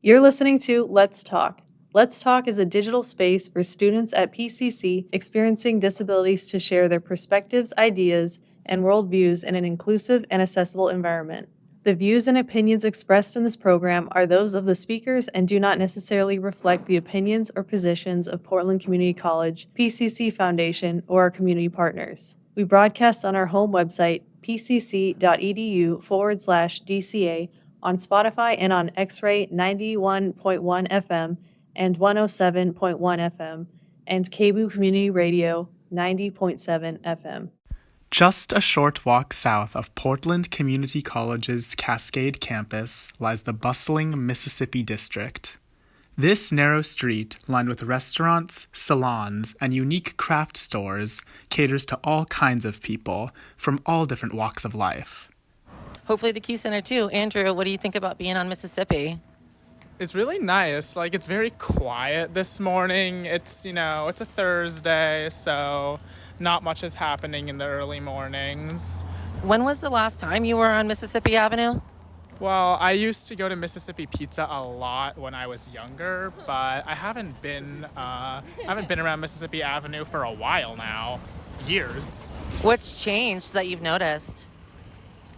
You're listening to Let's Talk. Let's Talk is a digital space for students at PCC experiencing disabilities to share their perspectives, ideas, and worldviews in an inclusive and accessible environment. The views and opinions expressed in this program are those of the speakers and do not necessarily reflect the opinions or positions of Portland Community College, PCC Foundation, or our community partners. We broadcast on our home website, PCC.edu/DCA, on Spotify and on X-Ray 91.1 FM and 107.1 FM, and Kobus Community Radio 90.7 FM. Just a short walk south of Portland Community College's Cascade campus lies the bustling Mississippi District. This narrow street, lined with restaurants, salons, and unique craft stores, caters to all kinds of people from all different walks of life. Hopefully the Q Center too. Andrew, what do you think about being on Mississippi? It's really nice. It's very quiet this morning. It's a Thursday, so not much is happening in the early mornings. When was the last time you were on Mississippi Avenue? Well, I used to go to Mississippi Pizza a lot when I was younger, but I haven't been around Mississippi Avenue for a while now. Years. What's changed that you've noticed?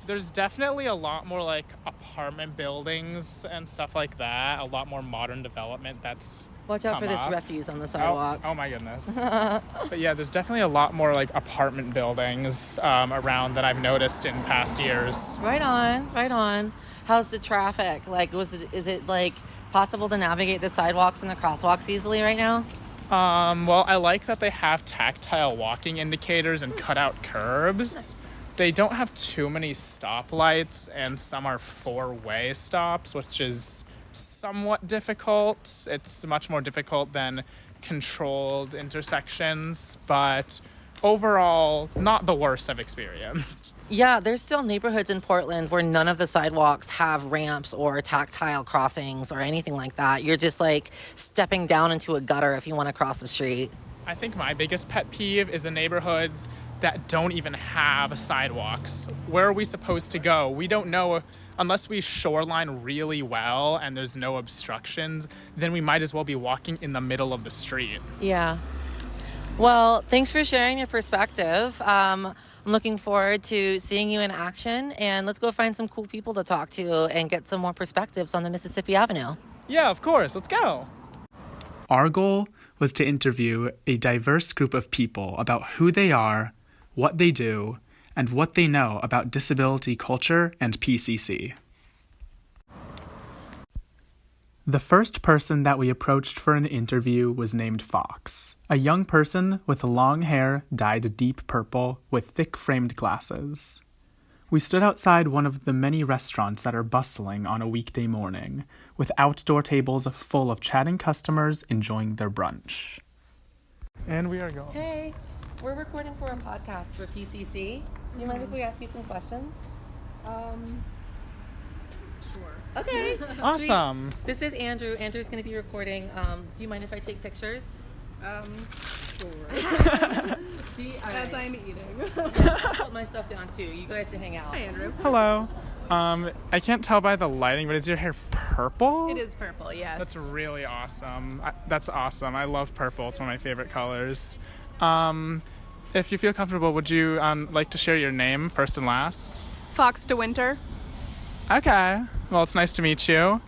There's definitely a lot more apartment buildings and stuff like that. A lot more modern development that's Watch out for this refuse on the sidewalk. Oh my goodness. But yeah, there's definitely a lot more apartment buildings around that I've noticed in past years. Right on. How's the traffic? Is it possible to navigate the sidewalks and the crosswalks easily right now? Well, I like that they have tactile walking indicators and cutout curbs. They don't have too many stoplights, and some are four-way stops, which is somewhat difficult. It's much more difficult than controlled intersections, but overall, not the worst I've experienced. Yeah, there's still neighborhoods in Portland where none of the sidewalks have ramps or tactile crossings or anything like that. You're just stepping down into a gutter if you want to cross the street. I think my biggest pet peeve is the neighborhoods that don't even have sidewalks. Where are we supposed to go? We don't know. Unless we shoreline really well and there's no obstructions, then we might as well be walking in the middle of the street. Yeah. Well, thanks for sharing your perspective. I'm looking forward to seeing you in action, and let's go find some cool people to talk to and get some more perspectives on the Mississippi Avenue. Yeah, of course. Let's go. Our goal was to interview a diverse group of people about who they are, what they do, and what they know about disability culture and PCC. The first person that we approached for an interview was named Fox, a young person with long hair dyed deep purple with thick-framed glasses. We stood outside one of the many restaurants that are bustling on a weekday morning, with outdoor tables full of chatting customers enjoying their brunch. And we are going. Hey, we're recording for a podcast for PCC. Do you mind if we ask you some questions? Sure. Okay. Awesome. Sweet. This is Andrew. Andrew's going to be recording. Do you mind if I take pictures? Sure. As I'm eating. I'll put my stuff down too. You guys should hang out. Hi, Andrew. Hello. I can't tell by the lighting, but is your hair purple? It is purple, yes. That's really awesome. That's awesome. I love purple. It's one of my favorite colors. If you feel comfortable, would you like to share your name first and last? Fox DeWinter. Okay. Well, it's nice to meet you.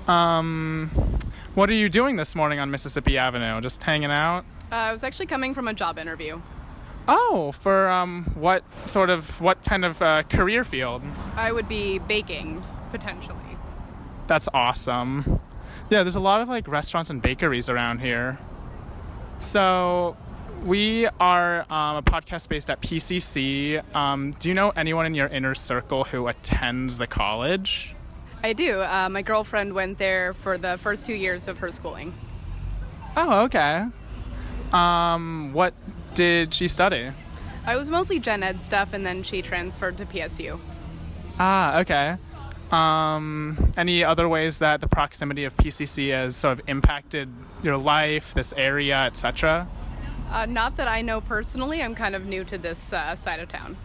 What are you doing this morning on Mississippi Avenue? Just hanging out? I was actually coming from a job interview. Oh, for what kind of career field? I would be baking, potentially. That's awesome. Yeah, there's a lot of restaurants and bakeries around here. So we are a podcast based at PCC. Do you know anyone in your inner circle who attends the college? I do. My girlfriend went there for the first 2 years of her schooling. Oh, okay. What did she study? I was mostly gen ed stuff, and then she transferred to PSU. Ah, okay. Any other ways that the proximity of PCC has sort of impacted your life, this area, etc.? Not that I know personally. I'm kind of new to this side of town.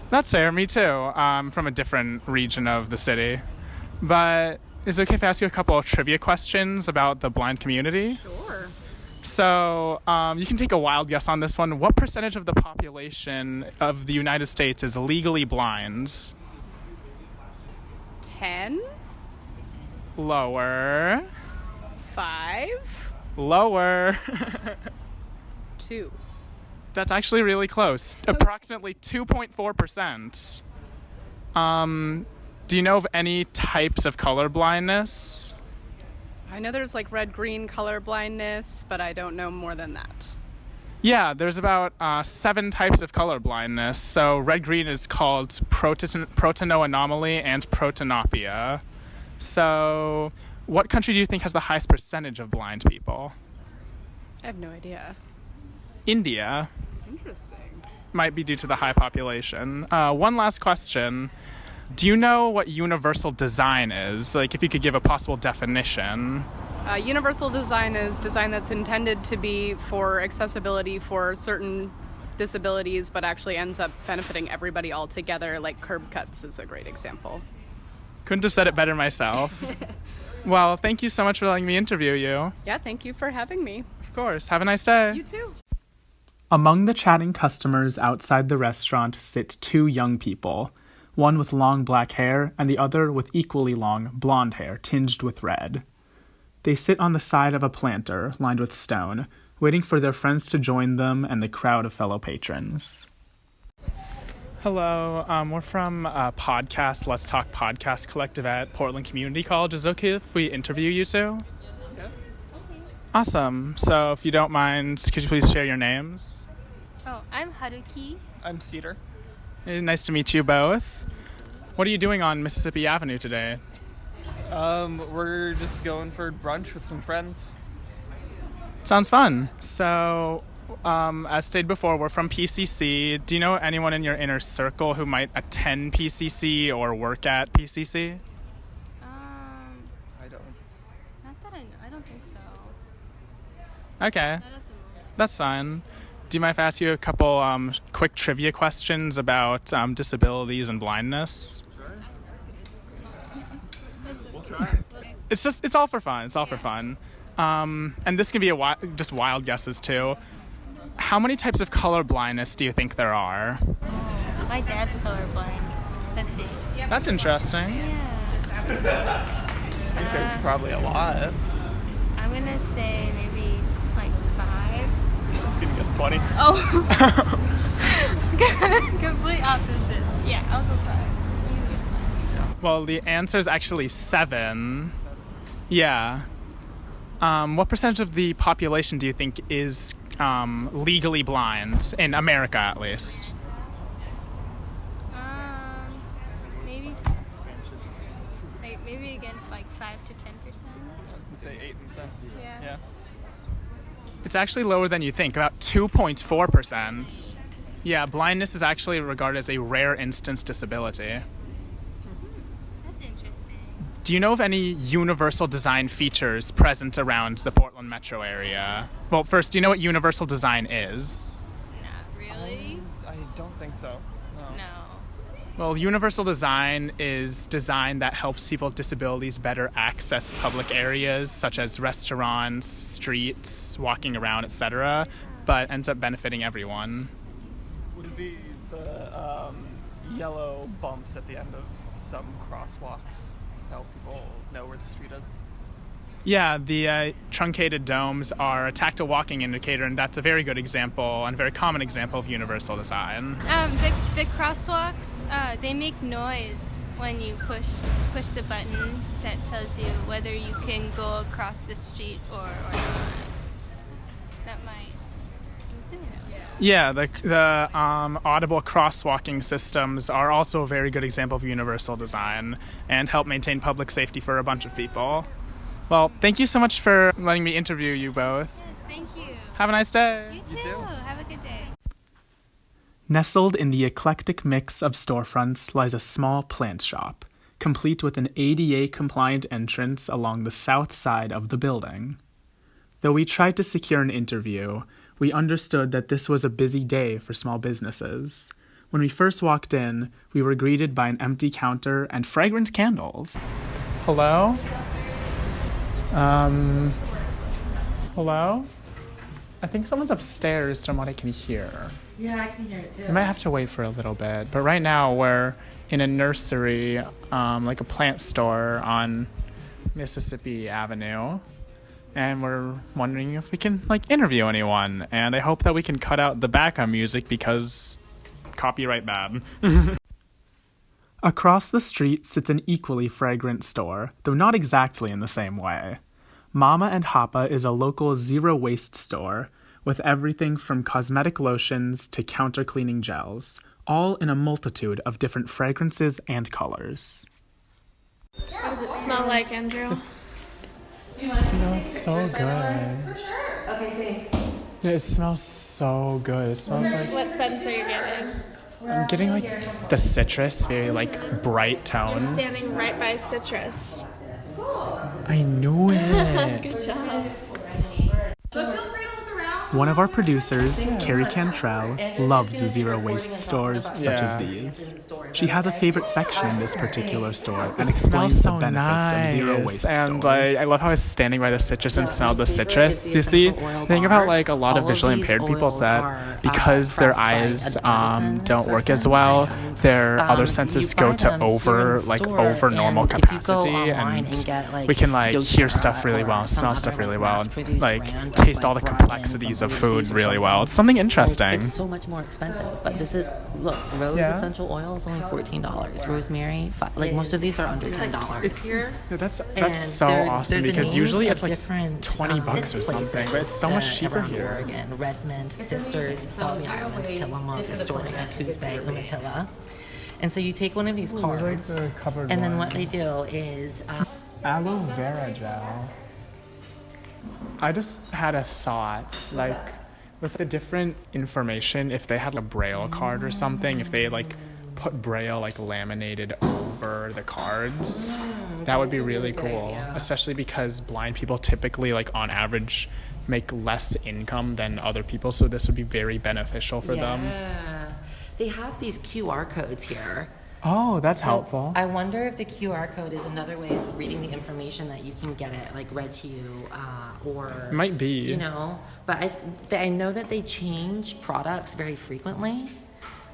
That's fair. Me too. From a different region of the city. But Is it okay if I ask you a couple of trivia questions about the blind community? Sure. So, you can take a wild guess on this one. What percentage of the population of the United States is legally blind? 10? Lower. 5? Lower. 2. That's actually really close. Approximately 2.4%. Do you know of any types of color blindness? I know there's like red-green color blindness, but I don't know more than that. Yeah, there's about 7 types of color blindness. So red-green is called protanoanomaly and protanopia. So what country do you think has the highest percentage of blind people? I have no idea. India. Interesting. Might be due to the high population. One last question. Do you know what universal design is? Like, if you could give a possible definition. Universal design is design that's intended to be for accessibility for certain disabilities, but actually ends up benefiting everybody altogether, like curb cuts is a great example. Couldn't have said it better myself. Well, thank you so much for letting me interview you. Yeah, thank you for having me. Of course. Have a nice day. You too. Among the chatting customers outside the restaurant sit 2 young people, one with long black hair and the other with equally long blonde hair tinged with red. They sit on the side of a planter lined with stone, waiting for their friends to join them and the crowd of fellow patrons. Hello, we're from podcast, Let's Talk Podcast Collective at Portland Community College. Is it okay if we interview you two? Yeah. Awesome. So if you don't mind, could you please share your names? Oh, I'm Haruki. I'm Cedar. Nice to meet you both. What are you doing on Mississippi Avenue today? We're just going for brunch with some friends. Sounds fun. So, as stated before, we're from PCC. Do you know anyone in your inner circle who might attend PCC or work at PCC? I don't. Not that I know. I don't think so. Okay, Not at the moment. that's fine. Do you mind if I ask you a couple quick trivia questions about disabilities and blindness? We'll try. It's all for fun. It's all for fun. And this can be just wild guesses too. How many types of color blindness do you think there are? My dad's colorblind. Let's see. That's interesting. Yeah. I think there's probably a lot. I'm gonna say maybe like 5. I was gonna guess 20. Oh. Complete opposite. Yeah, I'll go 5. I'm gonna guess 5. Well, the answer is actually 7. Yeah. What percentage of the population do you think is legally blind, in America at least? Maybe. Maybe again like 5 to 10%. I was gonna say 8 and 7. Yeah. It's actually lower than you think, about 2.4%. Yeah, blindness is actually regarded as a rare instance disability. That's interesting. Do you know of any universal design features present around the Portland metro area? Well, first, do you know what universal design is? Not really. I don't think so. No. No. Well, universal design is design that helps people with disabilities better access public areas such as restaurants, streets, walking around, etc., but ends up benefiting everyone. Would it be the yellow bumps at the end of some crosswalks to help people know where the street is? Yeah, the truncated domes are a tactile walking indicator, and that's a very good example and a very common example of universal design. The crosswalks, they make noise when you push the button that tells you whether you can go across the street or not. That might. I'm assuming that. Yeah, the audible crosswalking systems are also a very good example of universal design and help maintain public safety for a bunch of people. Well, thank you so much for letting me interview you both. Yes, thank you. Have a nice day. You too. too. Have a good day. Nestled in the eclectic mix of storefronts lies a small plant shop, complete with an ADA-compliant entrance along the south side of the building. Though we tried to secure an interview, we understood that this was a busy day for small businesses. When we first walked in, we were greeted by an empty counter and fragrant candles. Hello? Hello? I think someone's upstairs from what I can hear. Yeah, I can hear it too. I might have to wait for a little bit. But right now we're in a nursery, like a plant store on Mississippi Avenue. And we're wondering if we can, like, interview anyone. And I hope that we can cut out the background music because copyright bad. Across the street sits an equally fragrant store, though not exactly in the same way. Mama and Hapa is a local zero-waste store with everything from cosmetic lotions to counter-cleaning gels, all in a multitude of different fragrances and colors. What does it smell like, Andrew? It smells so good. For sure. Okay, thanks. Yeah, it smells so good. It smells like... What scents are you getting? I'm getting, like, the citrus, very, like, bright tones. You're standing right by citrus. I knew it. Good job. One of our producers, Carrie Cantrell, loves zero-waste stores such as these. She has a favorite section in this particular store and It explains smells the so benefits nice. of zero-waste And stores. I love how I was standing by the citrus and smelled the citrus. You see, the thing about like a lot of visually impaired people is that because their eyes don't work as well, their other senses go to over normal capacity, and we can like hear stuff really well, smell stuff really well, and like taste all the complexities of food really well. It's something interesting. It's so much more expensive, but this is, look, rose essential oil is only $14. Rosemary, like most of these are under $10. That's so awesome because usually it's like $20 or something, but it's so much cheaper here. Oregon, Redmond, Sisters, Salmi Island, Tillamook, Astoria, Coos Bay, Umatilla. And so you take one of these cards, and then what they do is Aloe vera gel. I just had a thought, like, with the different information, if they had a Braille card or something, if they, like, put Braille, like, laminated over the cards, that would be really cool. Especially because blind people typically, like, on average, make less income than other people, so this would be very beneficial for them. They have these QR codes here. Oh, that's helpful. I wonder if the QR code is another way of reading the information that you can get it like read to you, or It might be. You know, but I know that they change products very frequently.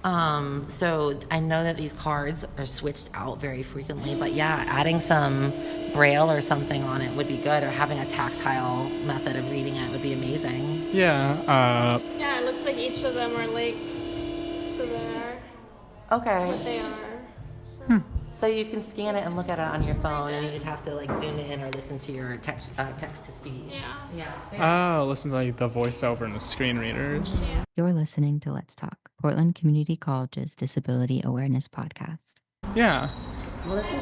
So I know that these cards are switched out very frequently. But yeah, adding some Braille or something on it would be good, or having a tactile method of reading it would be amazing. Yeah. Yeah, it looks like each of them are linked to their Okay. what they are. So you can scan it and look at it on your phone, and you'd have to like zoom in or listen to your text to speech. Oh, listen to like the voiceover and the screen readers. You're listening to Let's Talk, Portland Community College's Disability Awareness Podcast. Yeah. Well, this is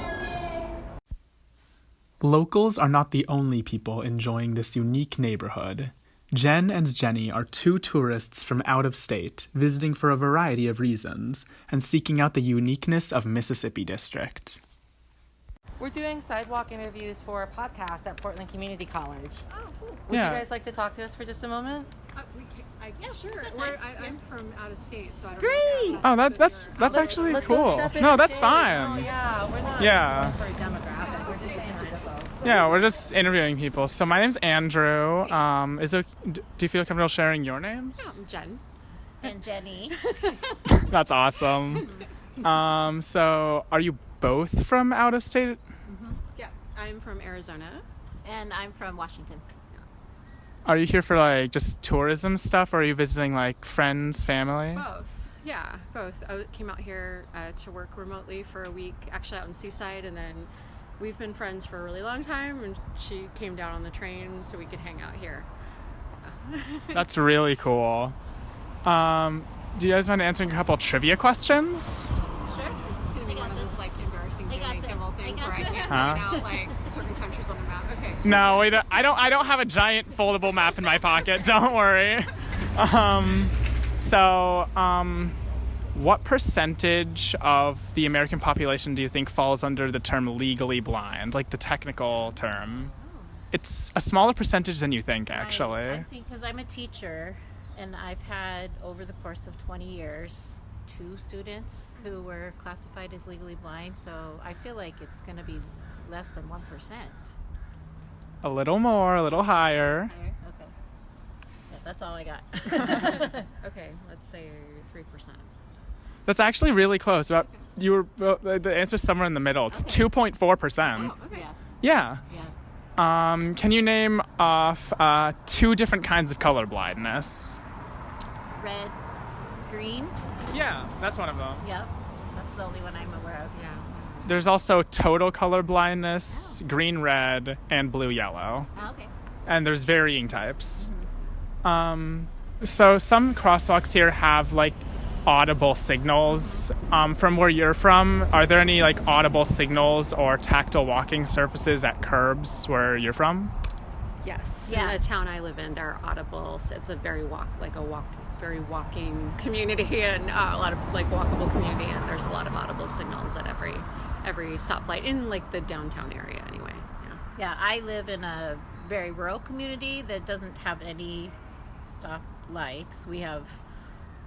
Locals are not the only people enjoying this unique neighborhood. Jen and Jenny are two tourists from out of state, visiting for a variety of reasons, and seeking out the uniqueness of Mississippi District. We're doing sidewalk interviews for a podcast at Portland Community College. Oh, cool. Would you guys like to talk to us for just a moment? Yeah, sure. I'm from out of state, so I don't Great! know. Oh, that's actually Let's go cool. step in No, and that's shade. fine. Oh, yeah, we're not Yeah. for a demographic. We're just saying hi to folks. Yeah, we're just interviewing people. So my name's Andrew. Do you feel comfortable sharing your names? I'm Jen. And Jenny. That's awesome. So are you both from out of state? Yeah, I'm from Arizona. And I'm from Washington. Are you here for like just tourism stuff, or are you visiting like friends, family? Both. Yeah, both. I came out here to work remotely for a week, actually out in Seaside, and then we've been friends for a really long time, and she came down on the train so we could hang out here. That's really cool. Do you guys mind answering a couple trivia questions? Sure. Is this going to be one of those like embarrassing Jimmy Kimmel things where I can't point out like certain countries on the map? Okay. No, wait, I don't have a giant foldable map in my pocket. Don't worry. What percentage of the American population do you think falls under the term legally blind, like the technical term? It's a smaller percentage than you think, actually. I think because I'm a teacher, and I've had, over the course of 20 years, 2 students who were classified as legally blind, so I feel like it's going to be less than 1%. A little more, a little higher. Okay. Yeah, that's all I got. Okay, let's say 3%. That's actually really close. The answer's somewhere in the middle. It's 2.4%. Okay. Yeah. Yeah. Can you name off 2 different kinds of color blindness? Red, green. Yeah, that's one of them. Yep. That's the only one I'm aware of. Yeah. There's also total color blindness, green, red, and blue, yellow. Oh, okay. And there's varying types. So some crosswalks here have like audible signals. From where you're from, are there any like audible signals or tactile walking surfaces at curbs where you're from? Yes. Yeah. In the town I live in, there are audible. It's a very very walking community, and a lot of like walkable community, and there's a lot of audible signals at every stoplight in like the downtown area anyway. Yeah, I live in a very rural community that doesn't have any stop lights. We have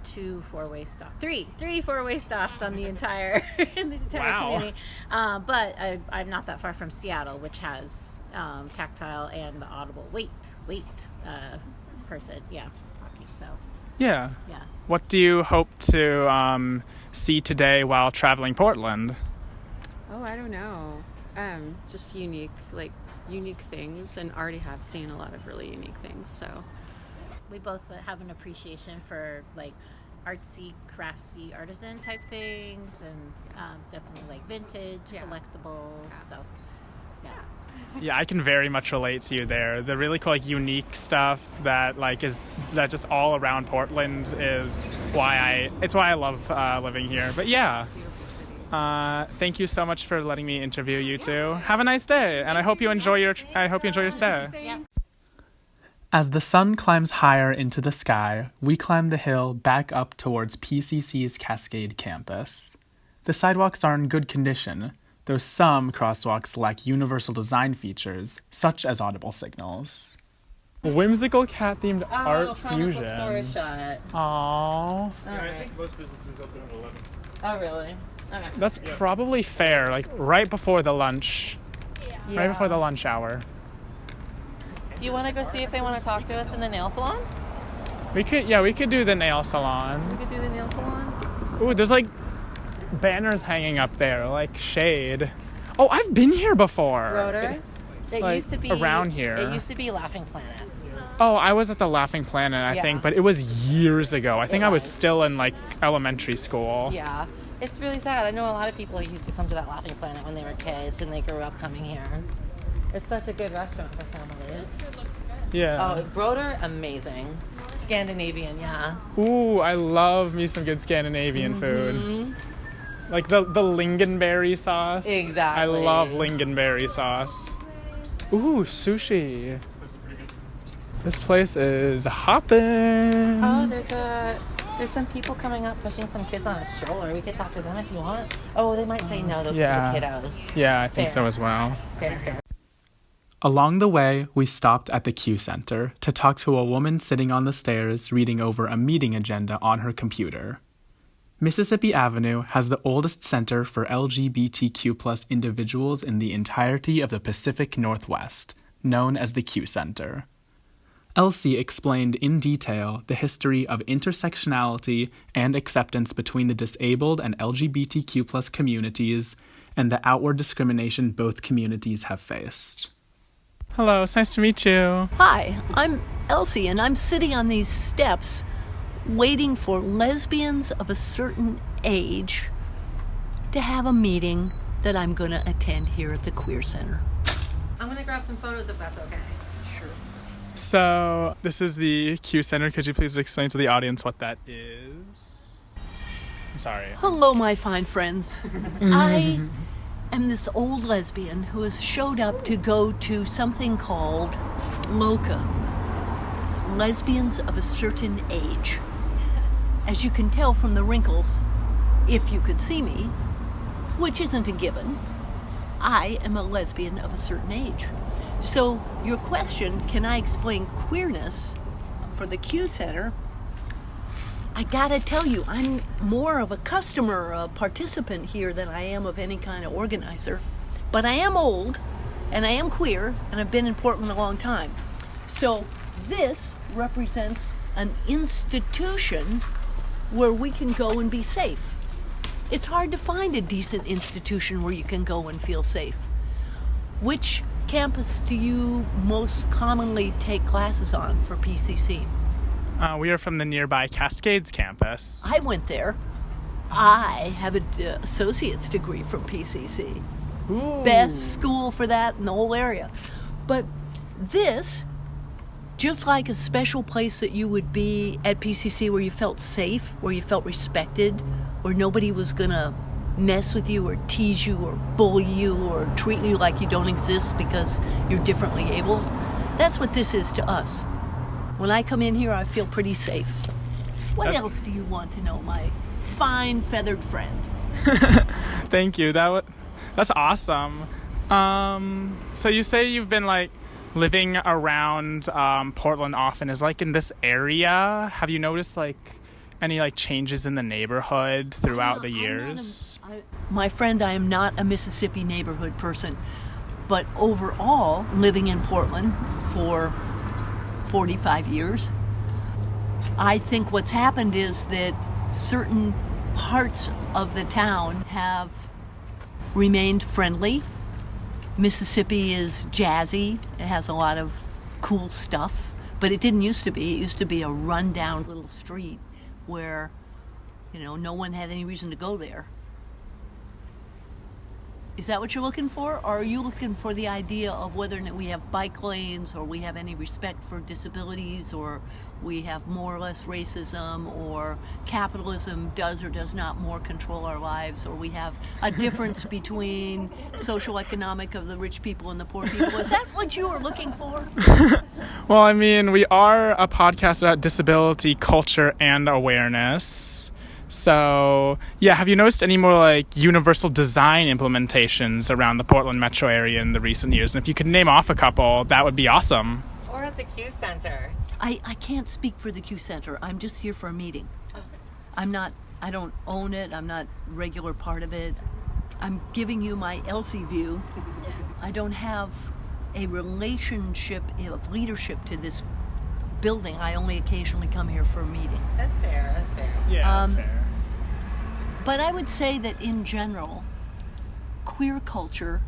2 4-way stops, three 4-way stops on the entire community. But I'm not that far from Seattle, which has tactile and the audible wait person. Yeah, talking. So Yeah. yeah. What do you hope to see today while traveling Portland? Oh, I don't know. Just unique things, and already have seen a lot of really unique things. So We both have an appreciation for like artsy, craftsy, artisan type things, and definitely like vintage, collectibles. Yeah. So, yeah. Yeah, I can very much relate to you there. The really cool, like, unique stuff that just all around Portland is why I love living here. But yeah, thank you so much for letting me interview you two. Have a nice day, and I hope you enjoy your stay. Yeah. As the sun climbs higher into the sky, we climb the hill back up towards PCC's Cascade campus. The sidewalks are in good condition, though some crosswalks lack universal design features, such as audible signals. Whimsical cat-themed art fusion. Shut. Aww. I think most businesses open at 11. Oh, really? Okay. That's probably fair, like right before the lunch. Yeah. Right before the lunch hour. Do you want to go see if they want to talk to us in the nail salon? We could do the nail salon. We could do the nail salon. Ooh, there's like banners hanging up there, like shade. Oh, I've been here before. Rotor? It Like, used to be around here. It used to be Laughing Planet. Oh, I was at the Laughing Planet, I think, but it was years ago. I think I was still in like elementary school. Yeah. It's really sad. I know a lot of people who used to come to that Laughing Planet when they were kids and they grew up coming here. It's such a good restaurant for families. Yeah. Oh, Broder, amazing. Scandinavian, yeah. Ooh, I love me some good Scandinavian food. Like the lingonberry sauce. Exactly. I love lingonberry sauce. Ooh, sushi. This place is hopping. Oh, there's some people coming up pushing some kids on a stroller. We could talk to them if you want. Oh, they might say no, those are the kiddos. Yeah, I think so as well. Fair. Along the way, we stopped at the Q Center to talk to a woman sitting on the stairs reading over a meeting agenda on her computer. Mississippi Avenue has the oldest center for LGBTQ+ individuals in the entirety of the Pacific Northwest, known as the Q Center. Elsie explained in detail the history of intersectionality and acceptance between the disabled and LGBTQ+ communities and the outward discrimination both communities have faced. Hello, it's nice to meet you. Hi, I'm Elsie, and I'm sitting on these steps waiting for lesbians of a certain age to have a meeting that I'm going to attend here at the Queer Center. I'm going to grab some photos if that's okay. Sure. So, this is the Q Center. Could you please explain to the audience what that is? I'm sorry. Hello, my fine friends. I am this old lesbian who has showed up to go to something called LOCA, Lesbians of a Certain Age. As you can tell from the wrinkles, if you could see me, which isn't a given, I am a lesbian of a certain age. So your question, can I explain queerness for the Q Center? I gotta tell you, I'm more of a customer, a participant here than I am of any kind of organizer. But I am old, and I am queer, and I've been in Portland a long time. So this represents an institution where we can go and be safe. It's hard to find a decent institution where you can go and feel safe. Which campus do you most commonly take classes on for PCC? We are from the nearby Cascades campus. I went there. I have an associate's degree from PCC. Ooh. Best school for that in the whole area. But this, just like a special place that you would be at PCC where you felt safe, where you felt respected, where nobody was going to mess with you or tease you or bully you or treat you like you don't exist because you're differently abled, that's what this is to us. When I come in here, I feel pretty safe. What else do you want to know, my fine feathered friend? Thank you. That's awesome. So you say you've been like living around Portland often. Is like in this area, have you noticed like any like changes in the neighborhood throughout the years? My friend, I am not a Mississippi neighborhood person, but overall, living in Portland for 45 years, I think what's happened is that certain parts of the town have remained friendly. Mississippi is jazzy. It has a lot of cool stuff, but it didn't used to be. It used to be a rundown little street where, no one had any reason to go there. Is that what you're looking for? Or are you looking for the idea of whether or not we have bike lanes, or we have any respect for disabilities, or we have more or less racism, or capitalism does or does not more control our lives, or we have a difference between social economic of the rich people and the poor people? Is that what you are looking for? Well, I mean, we are a podcast about disability, culture, and awareness. So, yeah, have you noticed any more like universal design implementations around the Portland metro area in the recent years? And if you could name off a couple, that would be awesome. Or at the Q Center. I can't speak for the Q Center. I'm just here for a meeting. Okay. I don't own it. I'm not a regular part of it. I'm giving you my Elsie view. I don't have a relationship of leadership to this building. I only occasionally come here for a meeting. That's fair. Yeah, that's fair. But I would say that in general, queer culture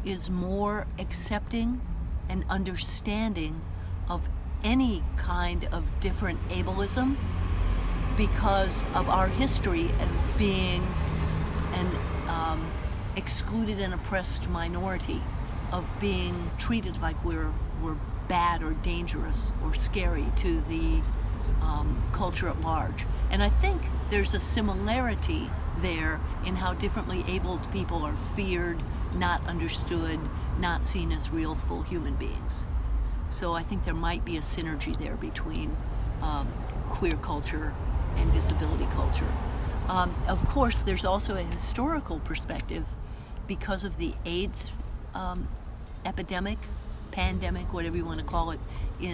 is more accepting and understanding of any kind of different ableism because of our history of being an excluded and oppressed minority, of being treated like we're bad or dangerous or scary to the culture at large. And I think there's a similarity there in how differently abled people are feared, not understood, not seen as real, full human beings. So I think there might be a synergy there between queer culture and disability culture. Of course, there's also a historical perspective because of the AIDS epidemic, pandemic, whatever you want to call it,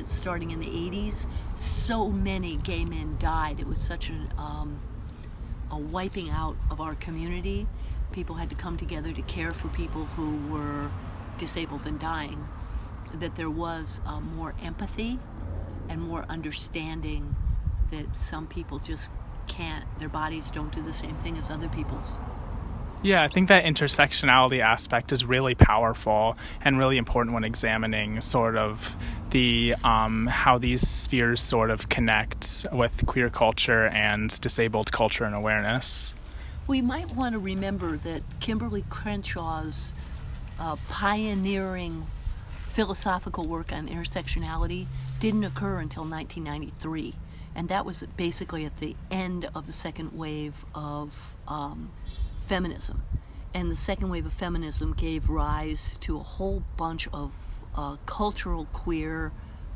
starting in the 80s. So many gay men died. It was such a wiping out of our community. People had to come together to care for people who were disabled and dying. That there was more empathy and more understanding that some people just can't, their bodies don't do the same thing as other people's. Yeah, I think that intersectionality aspect is really powerful and really important when examining sort of the how these spheres sort of connect with queer culture and disabled culture and awareness. We might want to remember that Kimberly Crenshaw's pioneering philosophical work on intersectionality didn't occur until 1993, and that was basically at the end of the second wave of feminism. And the second wave of feminism gave rise to a whole bunch of cultural queer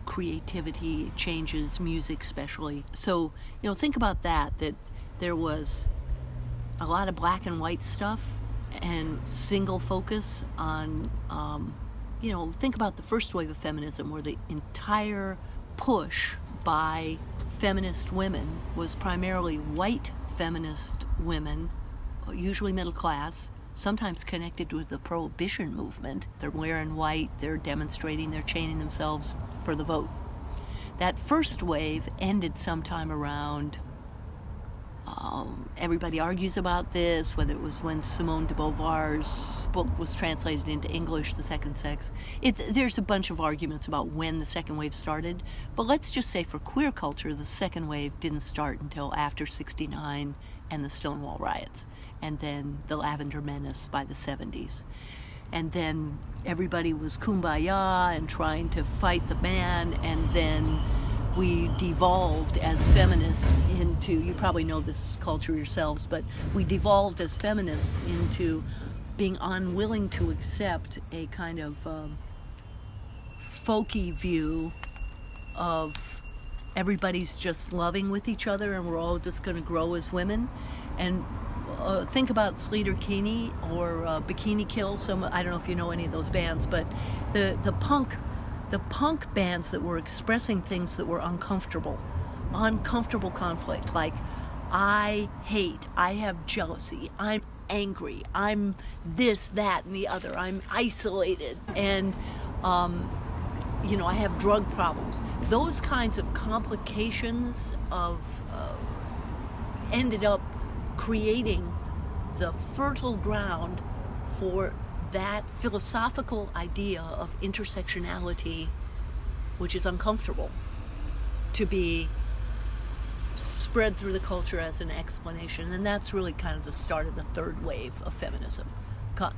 creativity changes, music especially. So, think about that there was a lot of black and white stuff and single focus on, think about the first wave of feminism where the entire push by feminist women was primarily white feminist women, usually middle class, sometimes connected with the prohibition movement. They're wearing white, they're demonstrating, they're chaining themselves for the vote. That first wave ended sometime around, everybody argues about this, whether it was when Simone de Beauvoir's book was translated into English, The Second Sex. There's a bunch of arguments about when the second wave started, but let's just say for queer culture, the second wave didn't start until after '69 and the Stonewall riots, and then the Lavender Menace by the 70s. And then everybody was kumbaya and trying to fight the man, and then we devolved as feminists into, you probably know this culture yourselves, but we devolved as feminists into being unwilling to accept a kind of folky view of everybody's just loving with each other and we're all just going to grow as women. And think about Sleater Kinney or Bikini Kill. I don't know if you know any of those bands, but the punk bands that were expressing things that were uncomfortable conflict, like I hate, I have jealousy, I'm angry, I'm this, that, and the other, I'm isolated, and I have drug problems. Those kinds of complications of ended up creating the fertile ground for that philosophical idea of intersectionality, which is uncomfortable, to be spread through the culture as an explanation. And that's really kind of the start of the third wave of feminism.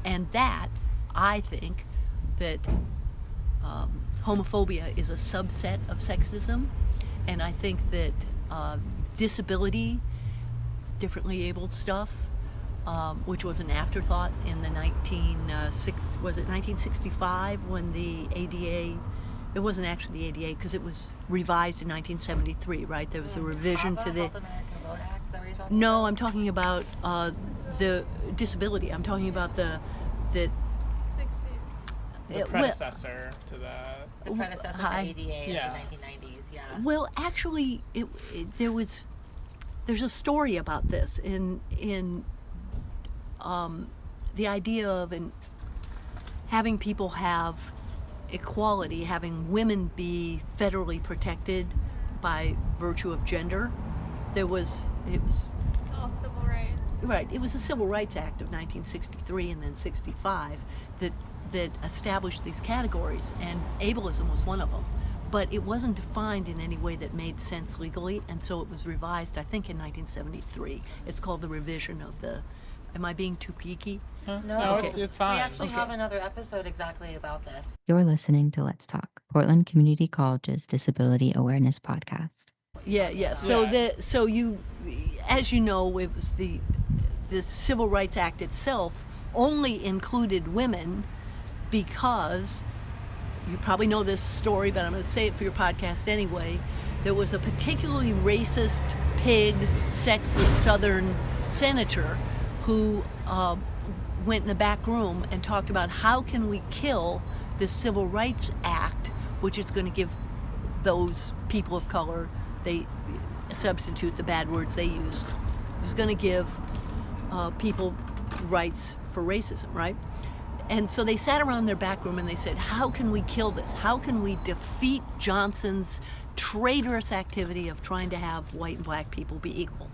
And that, I think, that homophobia is a subset of sexism. And I think that disability, differently abled stuff, which was an afterthought in the 1965 when the ADA, it wasn't actually the ADA because it was revised in 1973, right? There was a revision to the... No, I'm talking about the disability. I'm talking about the predecessor to that. The predecessor to ADA in the 1990s, yeah. Well, actually, there's a story about this in the idea of having people have equality, having women be federally protected by virtue of gender. It was all civil rights. Right. It was the Civil Rights Act of 1963 and then 65 that established these categories, and ableism was one of them. But it wasn't defined in any way that made sense legally, and so it was revised, I think, in 1973. It's called the revision of the... Am I being too geeky? No, okay. It's fine. We actually have another episode exactly about this. You're listening to Let's Talk, Portland Community College's Disability Awareness Podcast. Yeah. So you, as you know, it was the Civil Rights Act itself only included women because, you probably know this story, but I'm going to say it for your podcast anyway. There was a particularly racist, pig, sexist Southern senator who went in the back room and talked about how can we kill this Civil Rights Act, which is going to give those people of color, they substitute the bad words they used, it was going to give people rights for racism, right? And so they sat around their back room and they said, how can we kill this? How can we defeat Johnson's traitorous activity of trying to have white and black people be equal?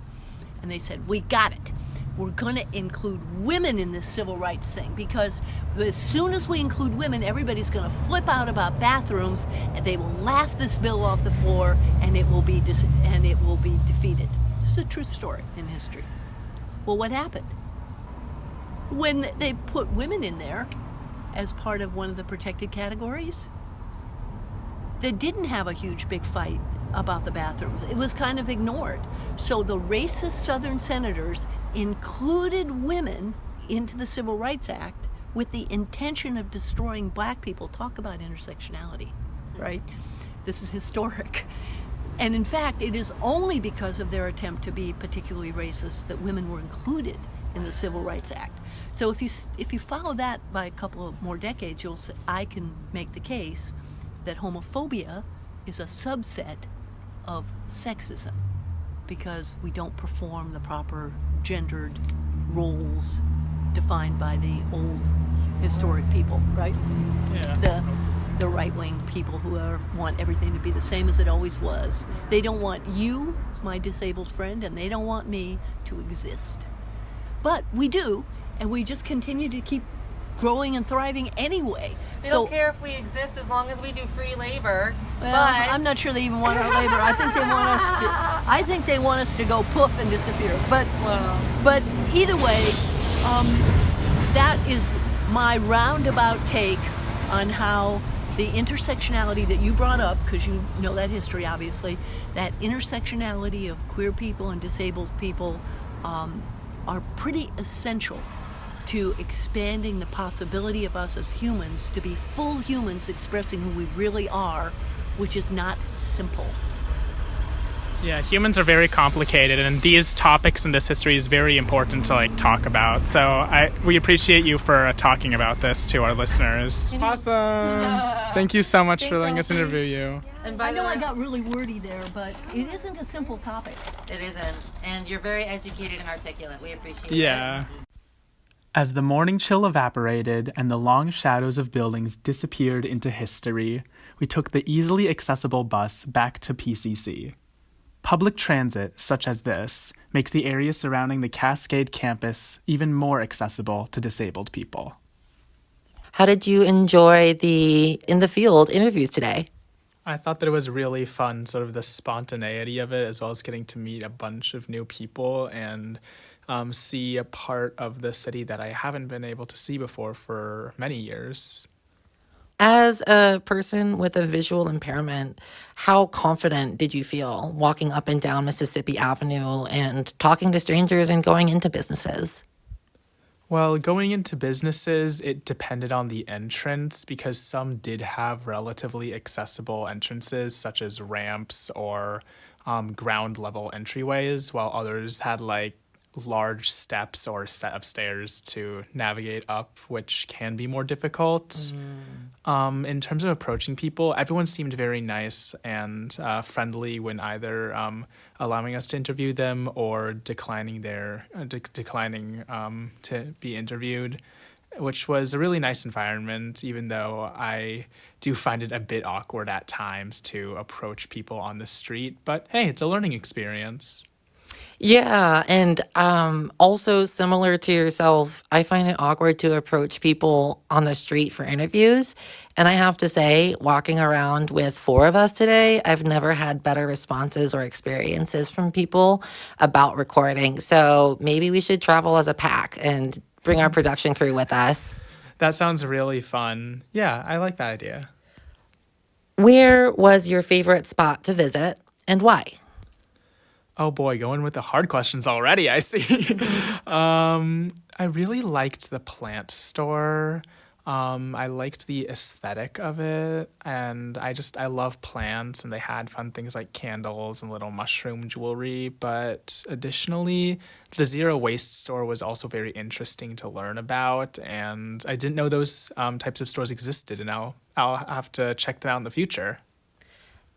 And they said, we got it. We're going to include women in this civil rights thing, because as soon as we include women, everybody's going to flip out about bathrooms, and they will laugh this bill off the floor, and it will be defeated. This is a true story in history. Well, what happened? When they put women in there as part of one of the protected categories, they didn't have a huge big fight about the bathrooms. It was kind of ignored. So the racist Southern senators included women into the Civil Rights Act with the intention of destroying black people. Talk about intersectionality, right? This is historic. And in fact, it is only because of their attempt to be particularly racist that women were included in the Civil Rights Act. So if you follow that by a couple of more decades, I can make the case that homophobia is a subset of sexism, because we don't perform the proper gendered roles defined by the old historic people, right? Yeah. The right-wing people who want everything to be the same as it always was. They don't want you, my disabled friend, and they don't want me to exist. But we do, and we just continue to keep growing and thriving anyway. They don't care if we exist as long as we do free labor. Well, but I'm not sure they even want our labor. I think they want us to go poof and disappear. But either way, that is my roundabout take on how the intersectionality that you brought up, because you know that history obviously, that intersectionality of queer people and disabled people are pretty essential to expanding the possibility of us as humans to be full humans expressing who we really are, which is not simple. Yeah, humans are very complicated, and these topics and this history is very important to talk about. So we appreciate you for talking about this to our listeners. Awesome! Thank you so much for letting us interview you. And I know I got really wordy there, but it isn't a simple topic. It isn't. And you're very educated and articulate. We appreciate it. Yeah. As the morning chill evaporated and the long shadows of buildings disappeared into history, we took the easily accessible bus back to PCC. Public transit, such as this, makes the area surrounding the Cascade campus even more accessible to disabled people. How did you enjoy the in the field interviews today? I thought that it was really fun, sort of the spontaneity of it, as well as getting to meet a bunch of new people and see a part of the city that I haven't been able to see before for many years. As a person with a visual impairment, how confident did you feel walking up and down Mississippi Avenue and talking to strangers and going into businesses? Well, going into businesses, it depended on the entrance because some did have relatively accessible entrances, such as ramps or ground level entryways, while others had large steps or set of stairs to navigate up, which can be more difficult. In terms of approaching people, everyone seemed very nice and friendly when either allowing us to interview them or declining to be interviewed, which was a really nice environment, even though I do find it a bit awkward at times to approach people on the street. But hey, it's a learning experience. Yeah, and also similar to yourself, I find it awkward to approach people on the street for interviews. And I have to say, walking around with 4 of us today, I've never had better responses or experiences from people about recording. So maybe we should travel as a pack and bring our production crew with us. That sounds really fun. Yeah, I like that idea. Where was your favorite spot to visit and why? Oh boy, going with the hard questions already, I see. I really liked the plant store. I liked the aesthetic of it, and I love plants, and they had fun things like candles and little mushroom jewelry. But additionally, the zero waste store was also very interesting to learn about, and I didn't know those types of stores existed, and I'll have to check them out in the future.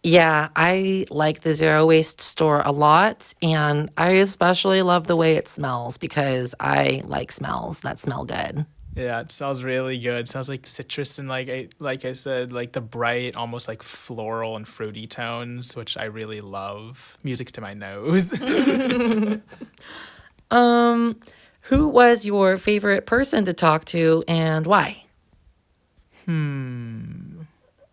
Yeah, I like the zero waste store a lot, and I especially love the way it smells because I like smells that smell good. Yeah, it smells really good. It smells like citrus and like I said, like the bright, almost like floral and fruity tones, which I really love. Music to my nose. Who was your favorite person to talk to and why?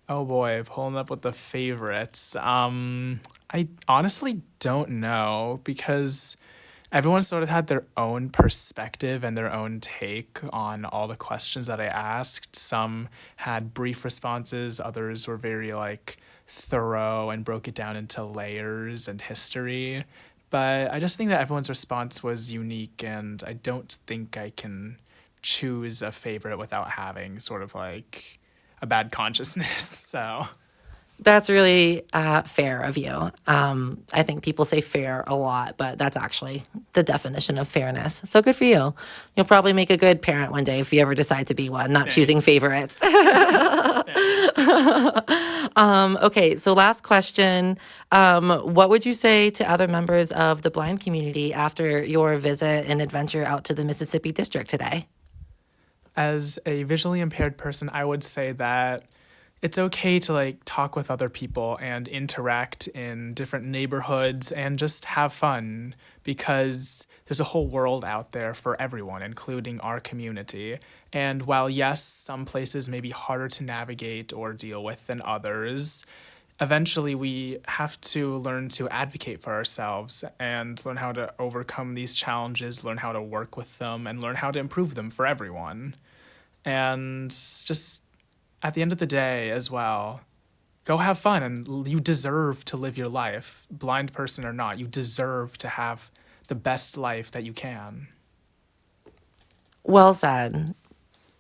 Oh boy, pulling up with the favorites. I honestly don't know because everyone sort of had their own perspective and their own take on all the questions that I asked. Some had brief responses, others were very thorough and broke it down into layers and history. But I just think that everyone's response was unique, and I don't think I can choose a favorite without having sort of a bad consciousness. So That's really fair of you. I think people say fair a lot, but that's actually the definition of fairness. So good for you. You'll probably make a good parent one day if you ever decide to be one, not choosing favorites. Okay, so last question. What would you say to other members of the blind community after your visit and adventure out to the Mississippi District today? As a visually impaired person, I would say that it's okay to talk with other people and interact in different neighborhoods and just have fun, because there's a whole world out there for everyone, including our community. And while yes, some places may be harder to navigate or deal with than others, eventually we have to learn to advocate for ourselves and learn how to overcome these challenges, learn how to work with them, and learn how to improve them for everyone. And just at the end of the day as well, go have fun, and you deserve to live your life, blind person or not. You deserve to have the best life that you can. Well said.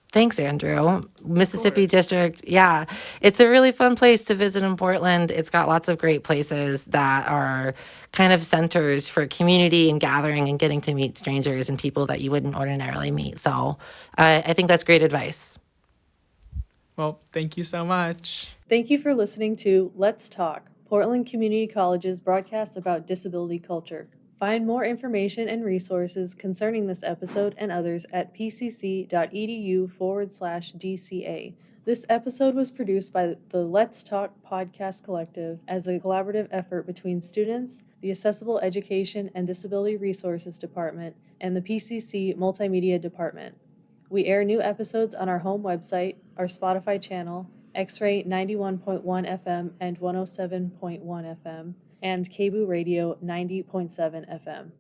Thanks, Andrew. Mississippi District, yeah. It's a really fun place to visit in Portland. It's got lots of great places that are kind of centers for community and gathering and getting to meet strangers and people that you wouldn't ordinarily meet. So I think that's great advice. Well, thank you so much. Thank you for listening to Let's Talk, Portland Community College's broadcast about disability culture. Find more information and resources concerning this episode and others at pcc.edu/DCA. This episode was produced by the Let's Talk Podcast Collective as a collaborative effort between students, the Accessible Education and Disability Resources Department, and the PCC Multimedia Department. We air new episodes on our home website, our Spotify channel, X-Ray 91.1 FM and 107.1 FM, and KBOO Radio 90.7 FM.